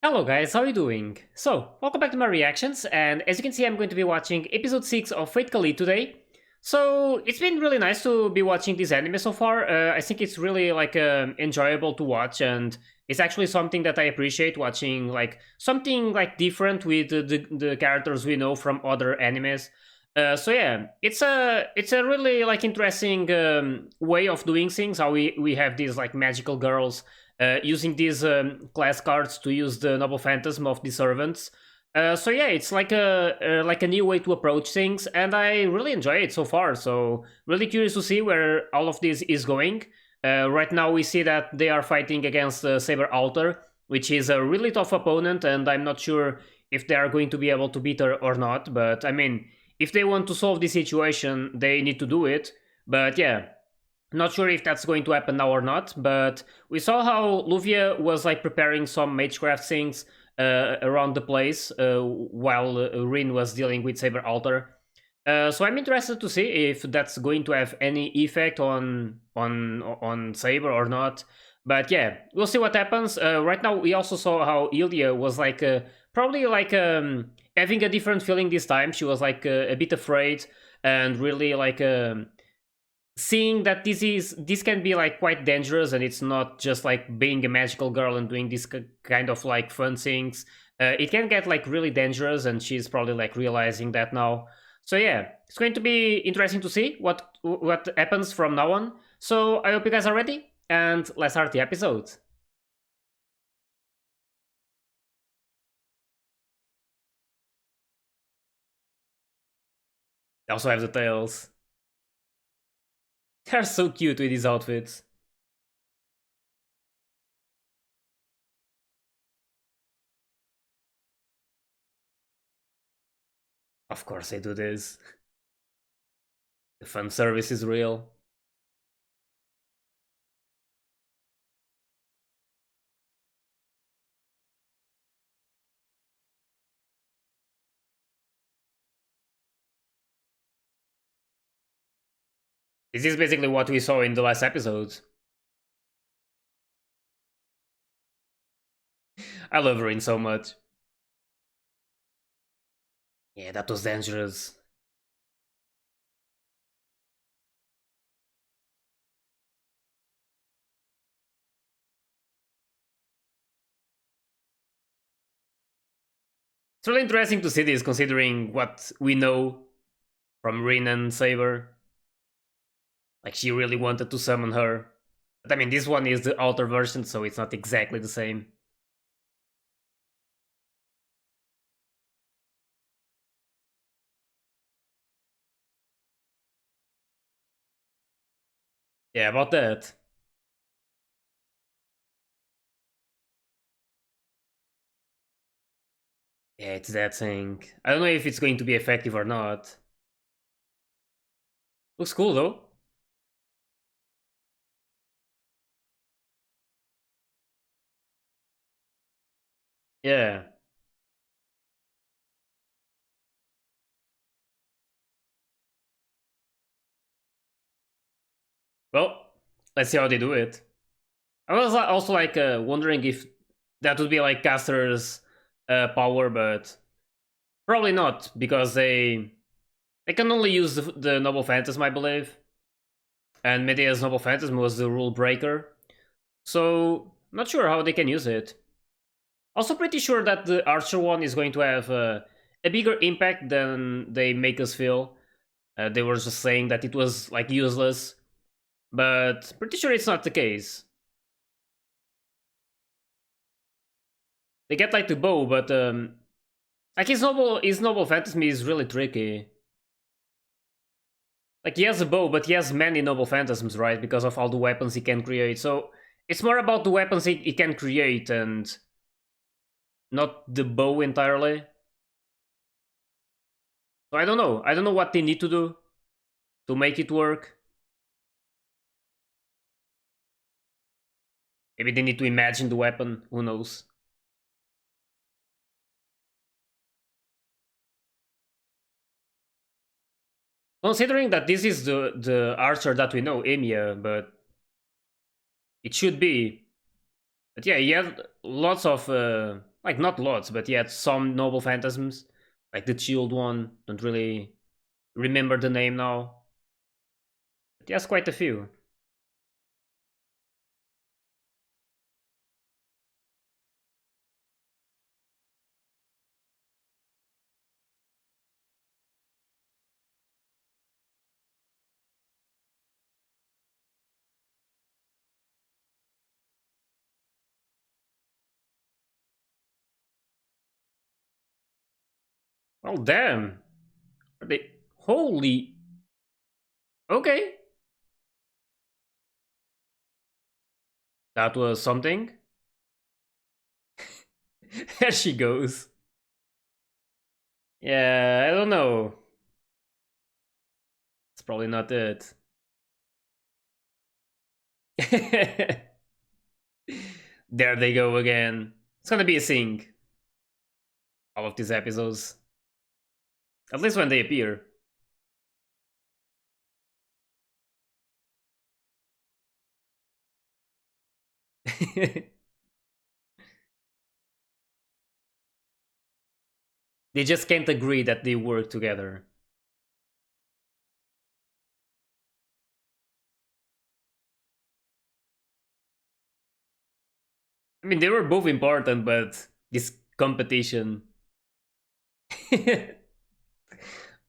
Hello guys, how are you doing? So, welcome back to my reactions, and as you can see I'm going to be watching episode 6 of Fate Kaleid today. So, it's been really nice to be watching this anime so far. I think it's really enjoyable to watch, and it's actually something that I appreciate watching, like something like different with the characters we know from other animes. So yeah, it's a really like interesting way of doing things. How we have these like magical girls using these class cards to use the noble phantasm of the servants. So yeah, it's like a new way to approach things, and I really enjoy it so far. So really curious to see where all of this is going. Right now, we see that they are fighting against Saber Alter, which is a really tough opponent, and I'm not sure if they are going to be able to beat her or not. But I mean, if they want to solve the situation, they need to do it. But yeah, not sure if that's going to happen now or not, but we saw how Luvia was like preparing some magecraft things around the place while Rin was dealing with Saber Alter. So I'm interested to see if that's going to have any effect on Saber or not. But yeah, we'll see what happens. Right now, we also saw how Ilya was probably having a different feeling this time. She was a bit afraid and really seeing that this can be like quite dangerous, and it's not just like being a magical girl and doing this kind of like fun things. It can get like really dangerous, and she's probably like realizing that now. So yeah, it's going to be interesting to see what happens from now on. So I hope you guys are ready, and let's start the episode. They also have the tails. They're so cute with these outfits. Of course they do this. The fan service is real. This is basically what we saw in the last episodes. I love Rin so much. Yeah, that was dangerous. It's really interesting to see this, considering what we know from Rin and Saber. Like, she really wanted to summon her. But I mean, this one is the alter version, so it's not exactly the same. Yeah, about that. Yeah, it's that thing. I don't know if it's going to be effective or not. Looks cool, though. Yeah. Well, let's see how they do it. I was also wondering if that would be like Caster's power, but probably not, because they can only use the Noble Phantasm, I believe. And Medea's Noble Phantasm was the rule breaker. So, not sure how they can use it. Also pretty sure that the Archer one is going to have a bigger impact than they make us feel. They were just saying that it was like useless, but pretty sure it's not the case. They get like the bow, but like his noble phantasm is really tricky. Like, he has a bow, but he has many noble phantasms, right? Because of all the weapons he can create. So it's more about the weapons he can create and not the bow entirely. So I don't know. I don't know what they need to do to make it work. Maybe they need to imagine the weapon. Who knows? Considering that this is the archer that we know, Emiya, but it should be. But yeah, he had lots of like not lots, but yet some noble phantasms, like the shield one. Don't really remember the name now. But yes, quite a few. Oh damn! Are they holy? Okay, that was something. There she goes. Yeah, I don't know. It's probably not it. There they go again. It's gonna be a thing. All of these episodes. At least when they appear. They just can't agree that they work together. I mean, they were both important, but this competition.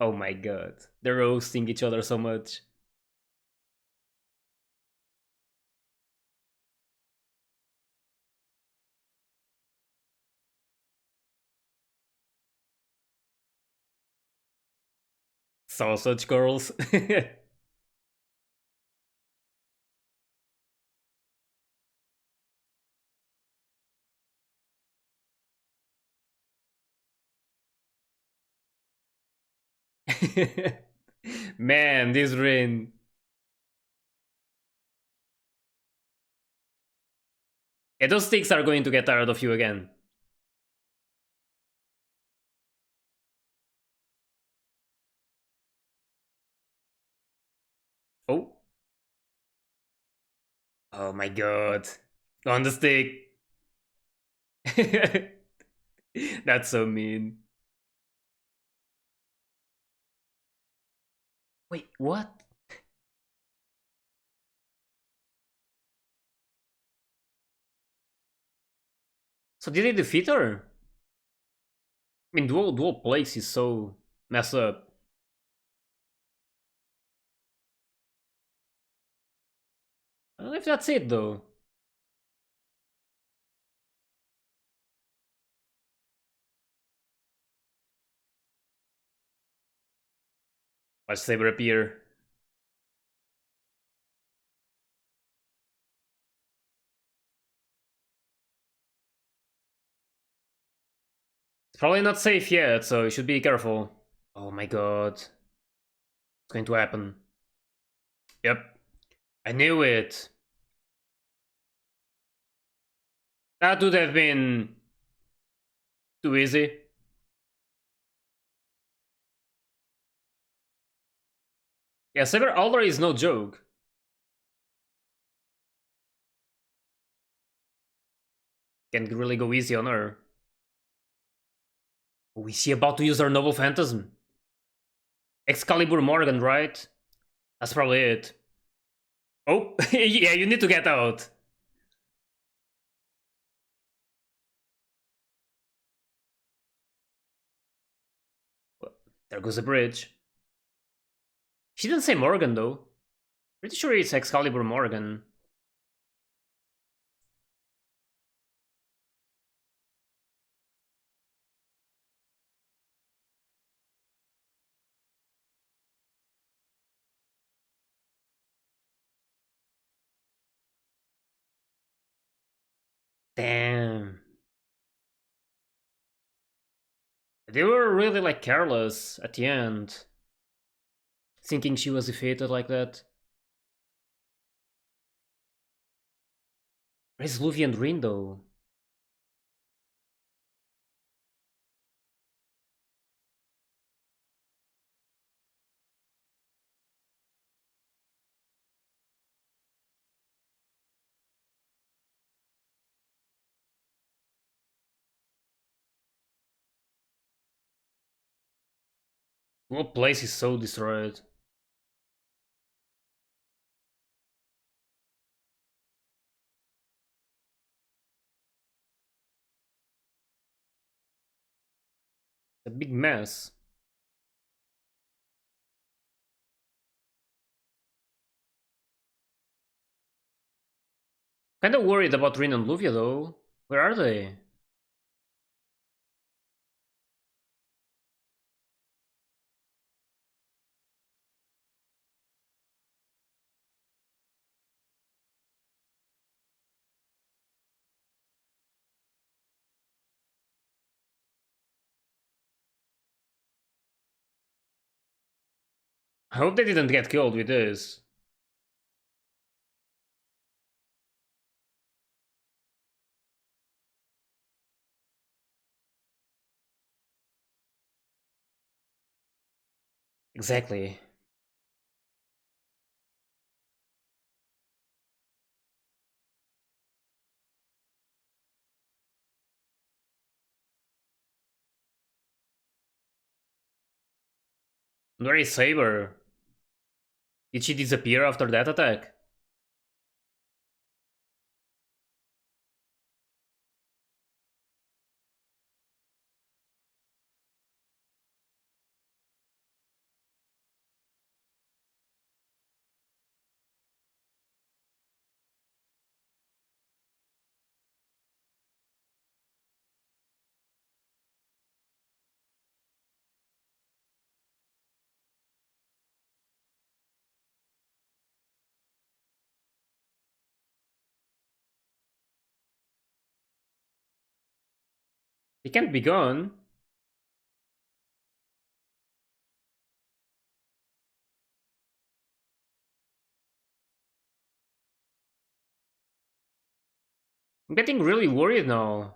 Oh my god. They're roasting each other so much. Sausage girls. Man, this rain. Yeah, those sticks are going to get tired of you again. Oh. Oh my god. On the stick. That's so mean. Wait, what? So did they defeat her? I mean, dual place is so messed up. I don't know if that's it though. Watch Saber appear. It's probably not safe yet, so you should be careful. Oh my god. What's going to happen? Yep. I knew it. That would have been too easy. Yeah, Saber Alter is no joke. Can't really go easy on her. Oh, is she about to use her Noble Phantasm? Excalibur Morgan, right? That's probably it. Oh, yeah, you need to get out. There goes the bridge. She didn't say Morgan, though. Pretty sure it's Excalibur Morgan. Damn. They were really, like, careless at the end. Thinking she was defeated like that. Where's Luffy and Rin, though? What place is so destroyed? A big mess. Kinda worried about Rin and Luvia though. Where are they? I hope they didn't get killed with this. Exactly. Where is Saber? Did she disappear after that attack? He can't be gone. I'm getting really worried now.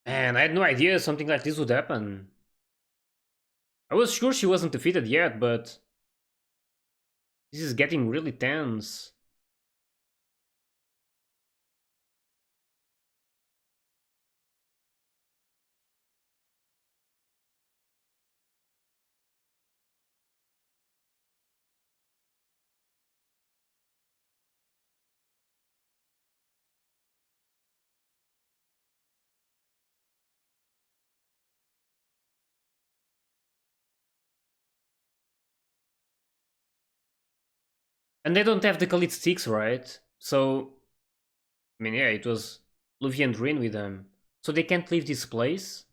Man, I had no idea something like this would happen. I was sure she wasn't defeated yet, but this is getting really tense. And they don't have the Khalid sticks, right? So, I mean, yeah, it was Luffy and Rin with them. So they can't leave this place?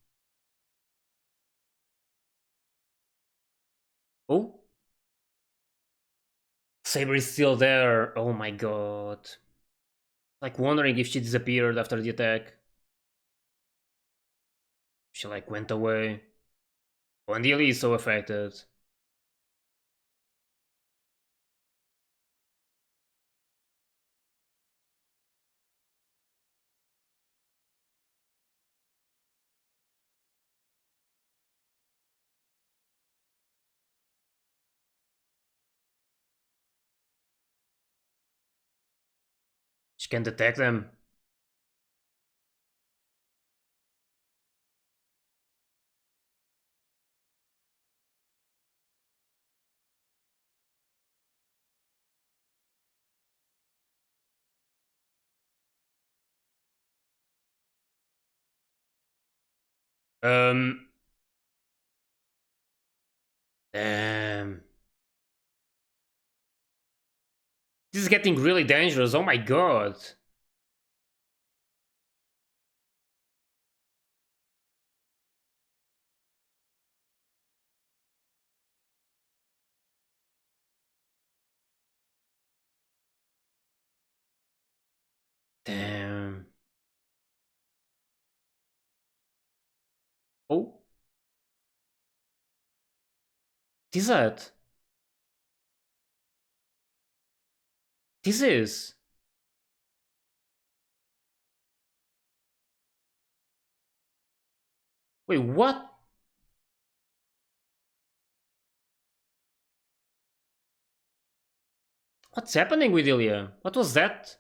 Oh? Saber is still there. Oh my god. Like wondering if she disappeared after the attack. She like went away. Oh, and Illy is so affected. She can't attack them. Um. Damn. This is getting really dangerous. Oh my god. Damn. Oh. This that? This is. Wait, what? What's happening with Ilya? What was that?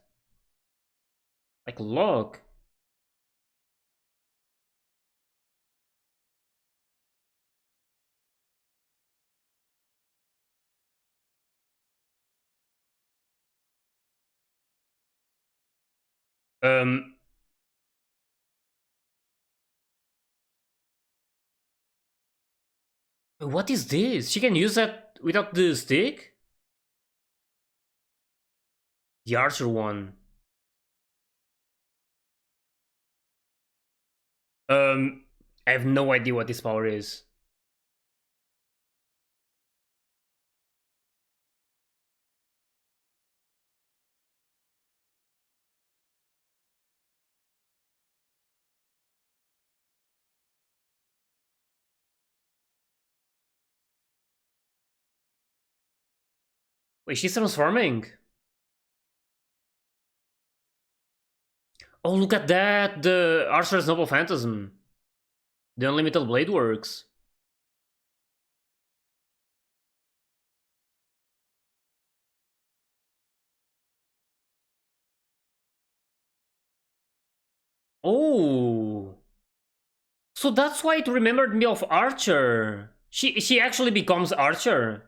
Like log? Um, what is this? She can use that without the stick? The archer one. I have no idea what this power is. Wait, she's transforming? Oh, look at that! The Archer's Noble Phantasm. The Unlimited Blade works. Oh! So that's why it remembered me of Archer. She actually becomes Archer.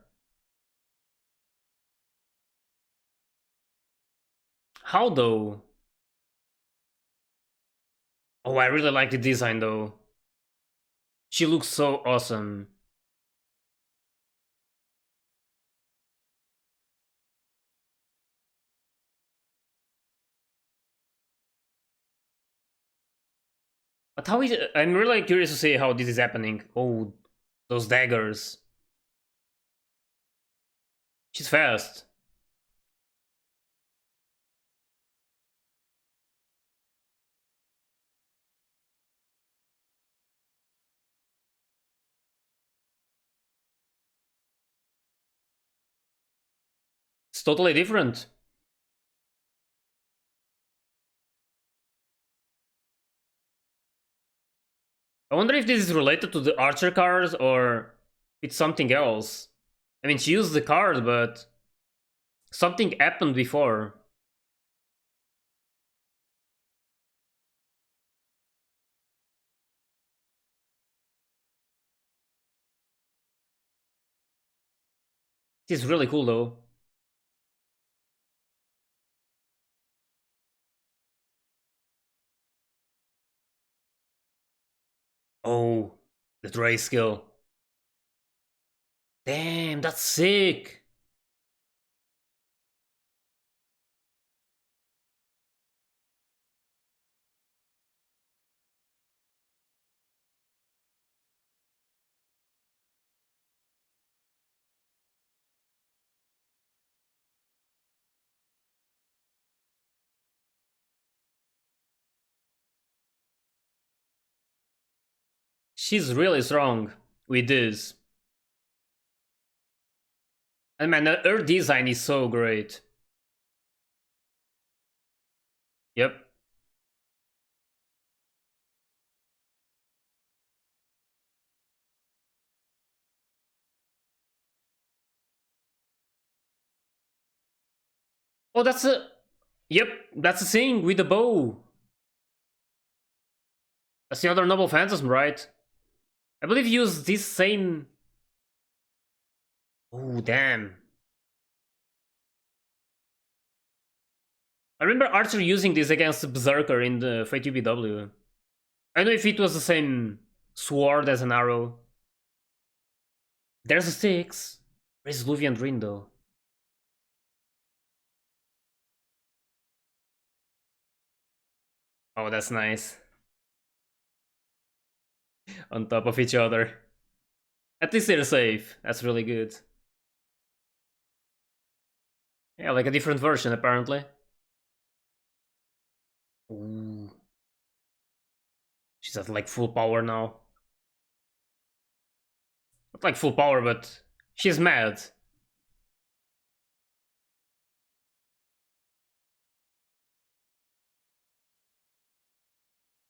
How though? Oh, I really like the design though. She looks so awesome. But how is it? I'm really curious to see how this is happening. Oh, those daggers. She's fast. It's totally different. I wonder if this is related to the Archer cards or it's something else. I mean, she used the card, but something happened before. This is really cool though. Oh, the Dre skill. Damn, that's sick. She's really strong with this. And man, her design is so great. Yep. Oh, that's a... Yep, that's the thing with the bow. That's the other Noble Phantasm, right? I believe you use this same... Oh, damn. I remember Archer using this against Berserker in the Fate UBW. I don't know if it was the same sword as an arrow. There's a six. Where's Luvian Drin though? Oh, that's nice. On top of each other. At least they're safe. That's really good. Yeah, like a different version apparently. Ooh. She's at like full power now. Not like full power, but she's mad.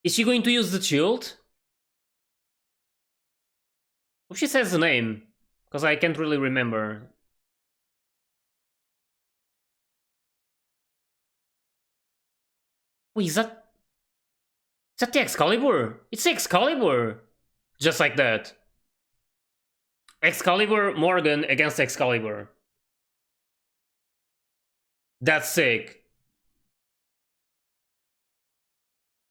Is she going to use the shield? Hope she says the name, because I can't really remember. Wait, is that the Excalibur? It's the Excalibur! Just like that. Excalibur Morgan against Excalibur. That's sick.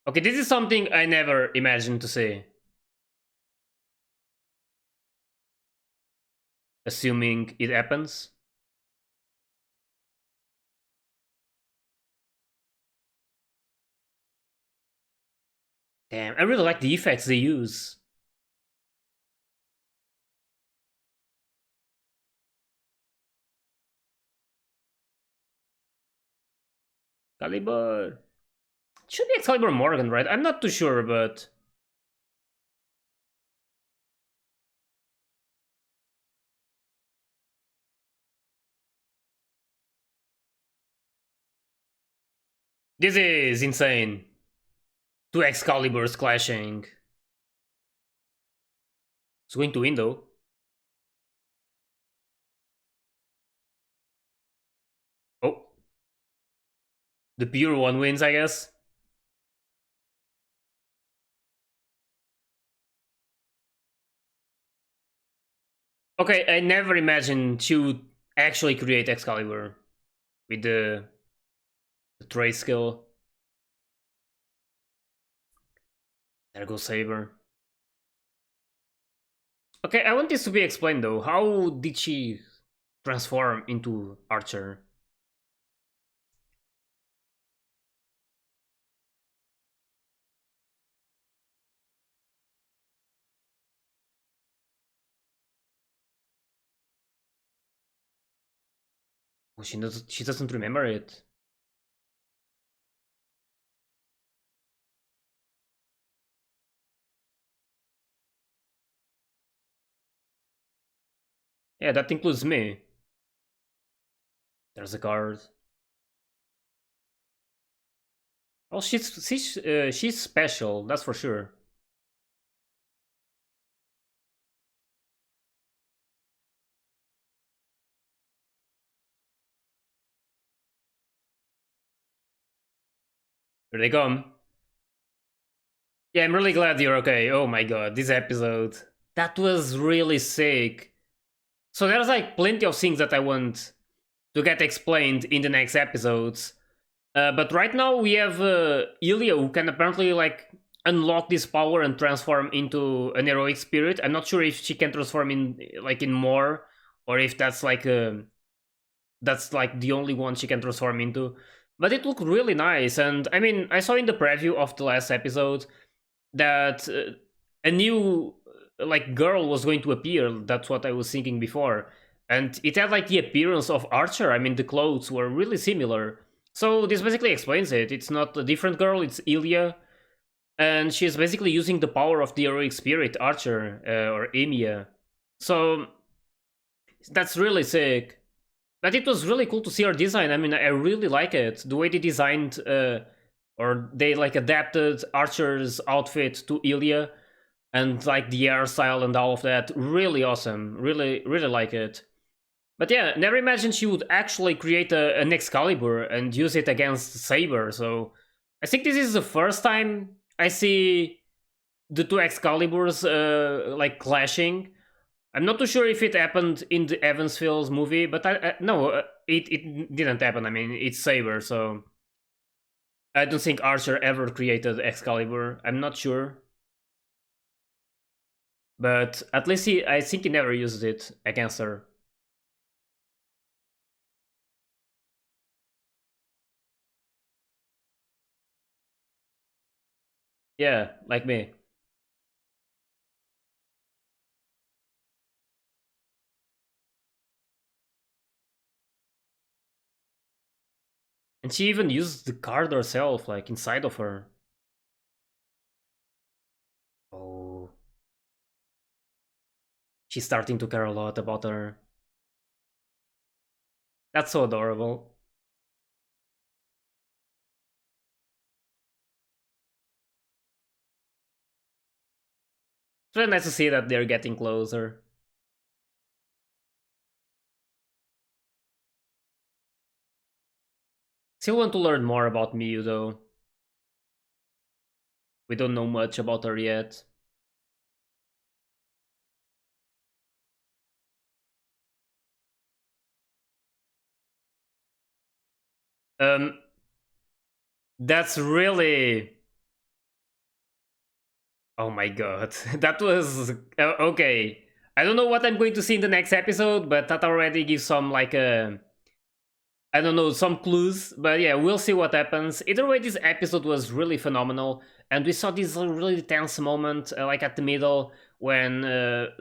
Okay, this is something I never imagined to see. Assuming it happens. Damn, I really like the effects they use. Caliber. It should be Excalibur Morgan, right? I'm not too sure, but... This is insane. Two Excaliburs clashing. It's going to window. Oh. The pure one wins, I guess. Okay, I never imagined she would actually create Excalibur with the trade skill. There goes Saber. Okay, I want this to be explained though. How did she transform into Archer? Oh, she doesn't remember it. Yeah, that includes me. There's a card. Oh, she's special, that's for sure. Here they come. Yeah, I'm really glad you're okay. Oh my god, this episode. That was really sick. So there's like plenty of things that I want to get explained in the next episodes. But right now we have Ilya who can apparently like unlock this power and transform into an heroic spirit. I'm not sure if she can transform in more, or if that's like the only one she can transform into. But it looked really nice, and I mean, I saw in the preview of the last episode that a new like girl was going to appear. That's what I was thinking before, and it had like the appearance of Archer. I mean, the clothes were really similar. So this basically explains it. It's not a different girl; it's Ilya, and she's basically using the power of the heroic spirit, Archer or Emiya. So that's really sick. But it was really cool to see her design. I mean, I really like it. The way they designed, or they like adapted Archer's outfit to Ilya, and like the hairstyle and all of that. Really awesome. Really, really like it. But yeah, never imagined she would actually create an Excalibur and use it against Saber. So I think this is the first time I see the two Excaliburs like clashing. I'm not too sure if it happened in the Evansville's movie, but no, it didn't happen. I mean, it's Saber, so I don't think Archer ever created Excalibur. I'm not sure, but at least I think he never used it against her. Yeah, like me. And she even used the card herself, like inside of her. Oh, she's starting to care a lot about her. That's so adorable. It's really nice to see that they're getting closer. Still want to learn more about Miyu though. We don't know much about her yet. Um, that's really Oh my god, that was okay. I don't know what I'm going to see in the next episode, but that already gives some like I don't know, some clues, but yeah, we'll see what happens. Either way, this episode was really phenomenal, and we saw this really tense moment, like at the middle, when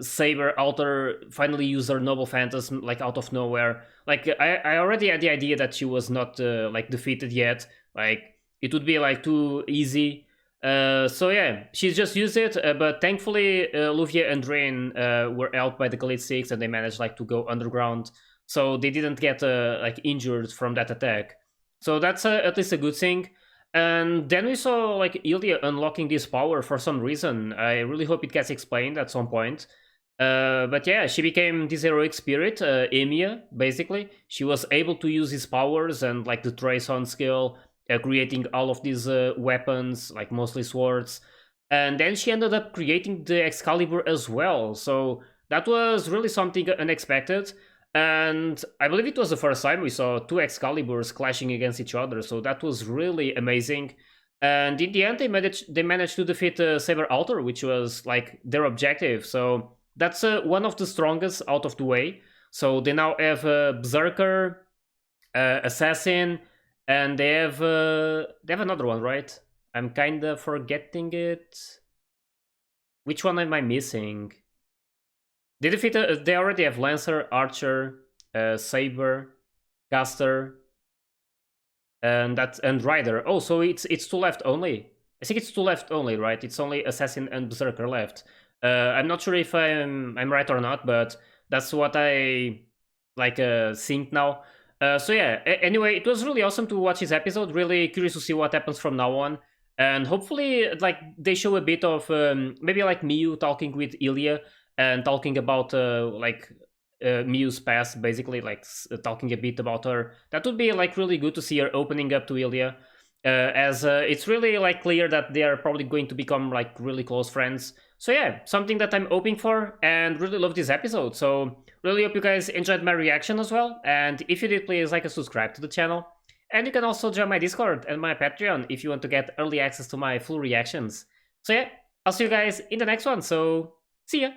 Saber Alter finally used her Noble Phantasm, like out of nowhere. Like I already had the idea that she was not like defeated yet. Like it would be like too easy. So yeah, she just used it, but thankfully Luvia and Drain were helped by the Kaleid Six, and they managed like to go underground, so they didn't get like injured from that attack. So that's at least a good thing. And then we saw like Ilya unlocking this power for some reason. I really hope it gets explained at some point. But yeah, she became this heroic spirit, Emiya, basically. She was able to use his powers and like the Trace on skill, creating all of these weapons, like mostly swords. And then she ended up creating the Excalibur as well. So that was really something unexpected. And I believe it was the first time we saw two Excaliburs clashing against each other, so that was really amazing. And in the end, they managed to defeat Saber Alter, which was like their objective. So that's one of the strongest out of the way. So they now have Berserker, Assassin, and they have another one, right? I'm kind of forgetting it. Which one am I missing? They defeated. They already have Lancer, Archer, Saber, Caster, and Rider. Oh, so it's two left only. I think it's two left only, right? It's only Assassin and Berserker left. I'm not sure if I'm right or not, but that's what I like think now. So yeah. Anyway, it was really awesome to watch this episode. Really curious to see what happens from now on, and hopefully, like they show a bit of maybe like Miyu talking with Ilya and talking about like Miyu's past, basically like talking a bit about her. That would be like really good to see her opening up to Ilya, as it's really like clear that they are probably going to become like really close friends. So yeah, something that I'm hoping for, and really love this episode. So really hope you guys enjoyed my reaction as well. And if you did, please like and subscribe to the channel. And you can also join my Discord and my Patreon if you want to get early access to my full reactions. So yeah, I'll see you guys in the next one. So see ya.